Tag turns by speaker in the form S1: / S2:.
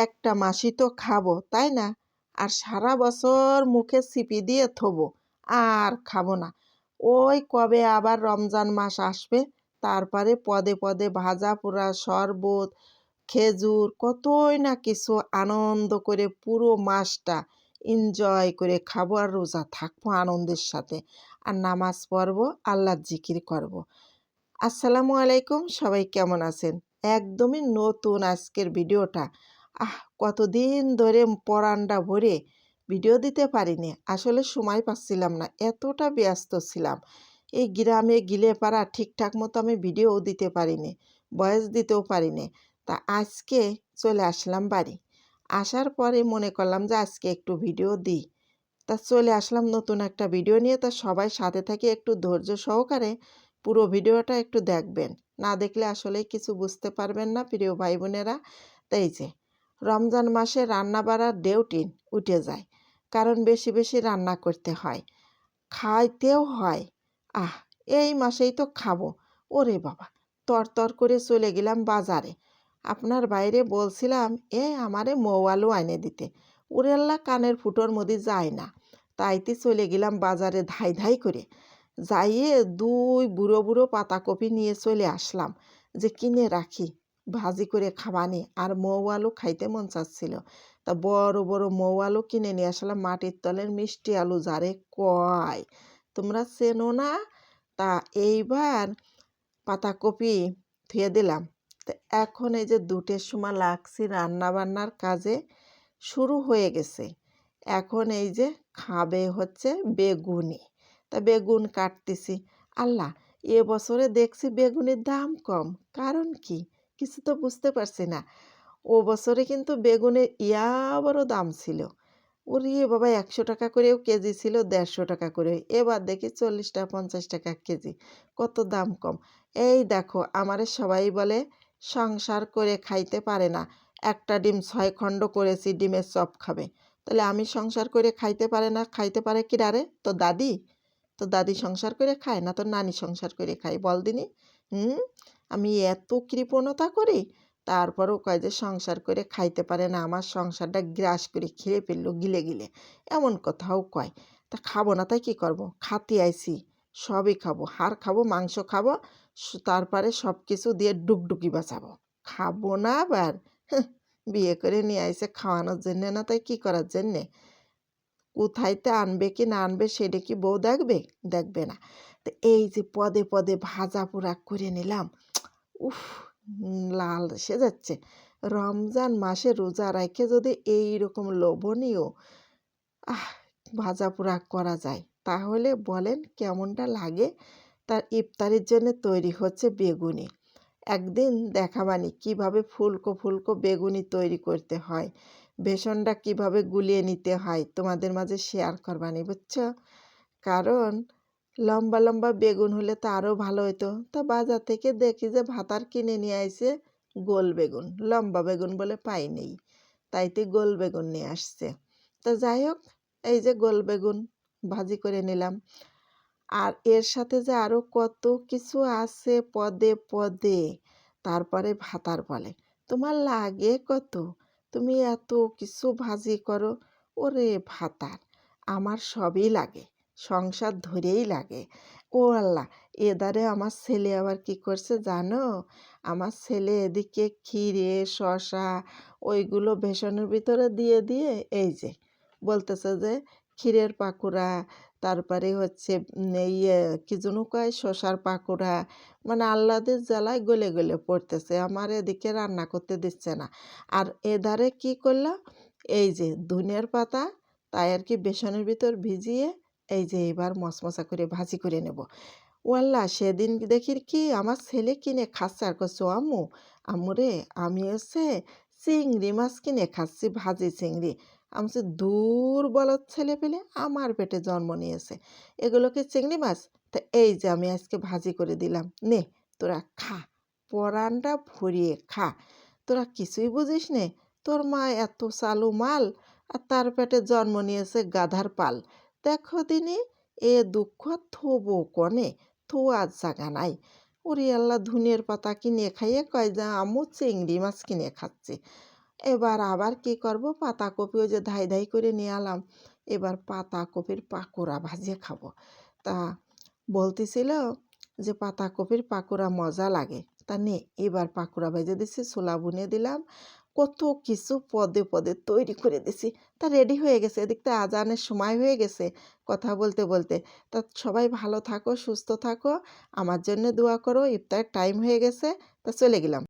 S1: একটা মাসই তো খাবো, তাই না? আর সারা বছর মুখে চিপি দিয়ে থবো, আর খাবো না। ওই কবে আবার রমজান মাস আসবে, তারপরে পদে পদে ভাজা পোড়া শরবত, খেজুর, কতই না কিছু আনন্দ করে পুরো মাসটা এনজয় করে খাবো আর রোজা থাকবো আনন্দের সাথে। আর নামাজ পড়বো, আল্লাহর জিকির করব। আসসালামু আলাইকুম, সবাই কেমন আছেন? একদমই নতুন আজকের ভিডিওটা। কতদিন ধরে পরানটা ভরে ভিডিও দিতে পারিনি, আসলে সময় পাচ্ছিলাম না, এতটা ব্যস্ত ছিলাম। এই গ্রামে গিলে পাড়া ঠিকঠাক মতো আমি ভিডিও দিতে পারিনি, ভয়েস দিতেও পারিনি। তা আজকে চলে আসলাম বাড়ি। আসার পরে মনে করলাম যে আজকে একটু ভিডিও দিই। তা চলে আসলাম নতুন একটা ভিডিও নিয়ে। তা সবাই সাথে থেকে একটু ধৈর্য সহকারে পুরো ভিডিওটা একটু দেখবেন, না দেখলে আসলেই কিছু বুঝতে পারবেন না প্রিয় ভাই বোনেরা। তাই যে রমজান মাসে রান্না বাড়ার ডেউটি উঠে যায়, কারণ বেশি বেশি রান্না করতে হয়, খাইতেও হয়। আহ এই মাসেই তো খাবো। ওরে বাবা, তর করে চলে গেলাম বাজারে। আপনার বাইরে বলছিলাম আমারে মৌ আলু আইনে দিতে, ওরে আল্লাহ কানের ফুটোর মধ্যে যায় না। তাইতে চলে গেলাম বাজারে ধাই ধাই করে। যাইয়ে দুই বুড়ো বুড়ো পাতাকপি নিয়ে চলে আসলাম, যে কিনে রাখি ভাজি করে খাবানি। আর মৌ আলু খাইতে মন চাচ্ছিল, তা বড় বড় মৌ আলু কিনে নিয়ে আসলাম, মাটির তলের মিষ্টি আলু যারে কয়, তোমরা চেনো না? তা এইবার পাতাকপি ধুয়ে দিলাম। তো এখন এই যে 2টের সময় লাগছি রান্না বান্নার কাজে, শুরু হয়ে গেছে। এখন এই যে খাবে হচ্ছে বেগুনি। তা বেগুন কাটতেছি। আল্লাহ, এবছরে দেখছি বেগুনের দাম কম, কারণ কি কিছু তো বুঝতে পারছি না। ও বছরে কিন্তু বেগুনের বড় দাম ছিল। ওরে বাবা, 100 টাকা করেও কেজি ছিল, 150 টাকা করে। এবার দেখি 40 টাকা 50 টাকা কেজি, কত দাম কম। এই দেখো, আমারে সবাই বলে সংসার করে খাইতে পারে না, একটা ডিম 6 খণ্ড করেছি, ডিমের চপ খাবে। তাহলে আমি সংসার করে খাইতে পারে না, খাইতে পারে কি রে? তো দাদি, তো দাদি সংসার করে খায় না, তো নানি সংসার করে খায়, বল দিনি। আমি এত কৃপণতা করি, তারপরও কয় যে সংসার করে খাইতে পারে না, আমার সংসারটা গ্রাস করে খেয়ে ফেললো গিলে গিলে, এমন কথাও কয়। তা খাবো না তাই কি করব? খাতে আইছি, সবই খাবো, হাড় খাবো, মাংস খাবো, তারপরে সব কিছু দিয়ে ডুকডুকি বাঁচাবো। খাবো না আবার? বিয়ে করে নিয়ে আইছে খাওয়ানোর জন্যে, না তাই কি করার জন্যে? কোথাইতে আনবে কি না আনবে সেটা কি বউ দেখবে? দেখবে না। তো এই যে পদে পদে ভাজা পোড়া করে নিলাম, উফ, লাল এসে যাচ্ছে। রমজান মাসে রোজা রাখে যদি এই রকম লোভনীয় আহ ভাজা পোড়া করা যায়, তাহলে বলেন কেমনটা লাগে। তার ইফতারির জন্য তৈরি হচ্ছে বেগুনি। একদিন দেখাবানি কিভাবে ফুলকো ফুলকো বেগুনি তৈরি করতে হয়, বেসনটা কিভাবে গুলিয়ে নিতে হয়, তোমাদের মাঝে শেয়ার করবানি, বুঝছো? কারণ লম্বা লম্বা বেগুন হলে তো আরও ভালো হতো। তা বাজার থেকে দেখি যে ভাতার কিনে নিয়ে আইছে গোল বেগুন, লম্বা বেগুন বলে পাই নেই, তাইতে গোল বেগুন নিয়ে আসছে। তা যাই হোক, এই যে গোল বেগুন ভাজি করে নিলাম। আর এর সাথে যে আরও কত কিছু আছে পদে পদে। তারপরে ভাতার বলে, তোমার লাগে কত, তুমি এত কিছু ভাজি করো। ওরে ভাতার, আমার সবই লাগে, সংসার ধরেই লাগে। ও আল্লাহ, এদারে আমার ছেলে আবার কি করছে জানো? আমার ছেলে এদিকে ক্ষীরে শসা ওইগুলো বেসনের ভিতরে দিয়ে দিয়ে এই যে বলতেছে যে ক্ষীরের পাকোড়া, তারপরে হচ্ছে কি যেন কয় শসার পাকোড়া, মানে আহ্লাদের জ্বালায় গলে গলে পড়তেছে, আমার এদিকে রান্না করতে দিচ্ছে না। আর এধারে কি করলো, এই যে ধনিয়ার পাতা, তাই আর কি বেসনের ভিতর ভিজিয়ে এই যে এবার মশমশা করে ভাজি করে নেব। ওয়াল্লা, সেদিন দেখি কি আমার ছেলে কিনে খাচ্ছে, আর করছো আম্মু, আম্মু রে, আমি হচ্ছে চিংড়ি মাছ কিনে খাচ্ছি, ভাজি চিংড়ি। আমি বলছি, দূর বলদ ছেলে পেলে, আমার পেটে জন্ম নিয়েছে, এগুলোকে চিংড়ি মাছ? তা এই যে আমি আজকে ভাজি করে দিলাম, নে তোরা খা, পরানটা ভরিয়ে খা। তোরা কিছুই বুঝিস নে, তোর মা এত চালু মাল, আর তার পেটে জন্ম নিয়েছে গাধার পাল। দেখো দিনি, এ দুঃখ থবো কনে, থোয়ার জায়গা নাই। ওরে আল্লাহ, ধনিয়ার পাতা কিনে খাইয়ে কয় যে আম্মু চিংড়ি মাছ কিনে খাচ্ছি। এবার আবার কি করব, পাতাকপি ওই যে ধাই ধাই করে নিয়ে আলাম। এবার পাতাকপির পাকোড়া ভাজিয়ে খাবো। তা বলতেছিল যে পাতাকপির পাকোড়া মজা লাগে। তা নে এবার পাকোড়া ভেজে দিছি, ছোলা বুনে দিলাম, কত কিছু পদে পদে তৈরি করে দিছি। তা রেডি হয়ে গেছে, এদিক থেকে আজানের সময় হয়ে গেছে কথা বলতে বলতে। তা সবাই ভালো থাকো, সুস্থ থাকো, আমার জন্য দোয়া করো, ইফতারের টাইম হয়ে গেছে। তা চলে গেলাম।